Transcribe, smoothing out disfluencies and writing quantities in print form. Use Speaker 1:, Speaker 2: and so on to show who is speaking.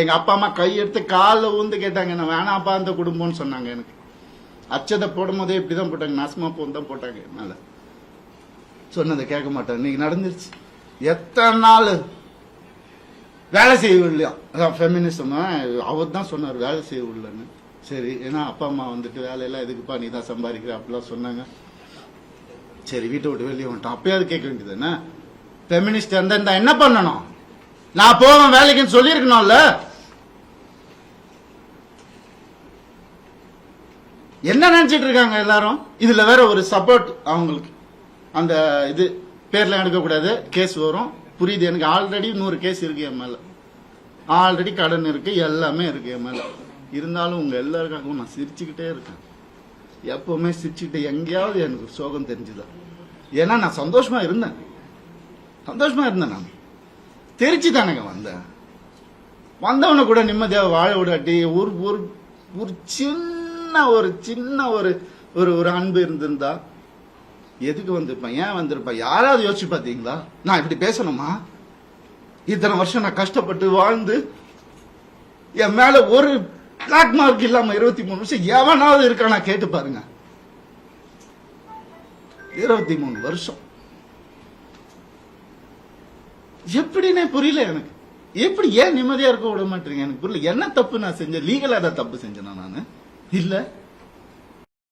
Speaker 1: எங்க அப்பா அம்மா கையெடுத்து காலில் ஊந்து கேட்டாங்க, என்ன வேணாப்பா அந்த குடும்பம்னு சொன்னாங்க. எனக்கு அச்சதை போடும் போதே இப்படிதான் போட்டாங்க, நாசமா போன் தான் போட்டாங்க. என்னால சொன்னதை கேட்க மாட்டேன். இன்னைக்கு நடந்துருச்சு. எத்தனை நாள் வேலை செய்யவில்லையா? அதான் ஃபெமினிசம். அவர் தான் சொன்னார் வேலை செய்யவில்லைன்னு. சரி, ஏன்னா அப்பா அம்மா வந்துட்டு வேலையெல்லாம் எதுக்குப்பா நீ தான் சம்பாதிக்கிற அப்படிலாம் சொன்னாங்க. சரி, வீட்டை விட்டு வெளியே வந்துட்டோம். அப்பயாவது கேட்க வேண்டியது என்ன? ஃபெமினிஸ்ட் இருந்தா என்ன பண்ணணும்? நான் போவேன் வேலைக்குன்னு சொல்லியிருக்கணும்ல. என்ன நினைச்சிட்டு இருக்காங்க எல்லாரும்? இதுல வேற ஒரு சப்போர்ட் அவங்களுக்கு. அந்த இது பேர்ல எடுக்கக்கூடாது, கேஸ் வரும். புரியுது எனக்கு. ஆல்ரெடி 100 கேஸ் இருக்கு என் மேல. ஆல்ரெடி கடன் இருக்கு, எல்லாமே இருக்கு என் மேல. இருந்தாலும் உங்க எல்லாருக்காகவும் நான் சிரிச்சுக்கிட்டே இருக்கேன். எப்பவுமே சிரிச்சுக்கிட்டே. எங்கேயாவது எனக்கு சோகம் தெரிஞ்சுதா? ஏன்னா நான் சந்தோஷமா இருந்தேன். நான் தெரிச்சு தானங்க வந்தேன். வந்தவனை கூட நிம்மதியாக வாழ விடாட்டி ஒரு சின்ன ஒரு அன்பு இருந்திருந்தா எதுக்கு வந்திருப்பேன்? ஏன் வந்திருப்பேன்? யாராவது யோசிச்சு பாத்தீங்களா? நான் இப்படி பேசணுமா? இத்தனை வருஷம் நான் கஷ்டப்பட்டு வாழ்ந்து என் மேல ஒரு பிளாக் மார்க் இல்லாம 23 வருஷம் எவனாவது இருக்கானா கேட்டு பாருங்க. 23 வருஷம் எப்படின்னே புரியல எனக்கு. எப்படி ஏன் நிம்மதியா இருக்க விட மாட்டீங்க எனக்கு புரியல. என்ன தப்பு நான் செஞ்சேன்? லீகலா ஏதாவது தப்பு செஞ்சேனா நானு? இல்ல.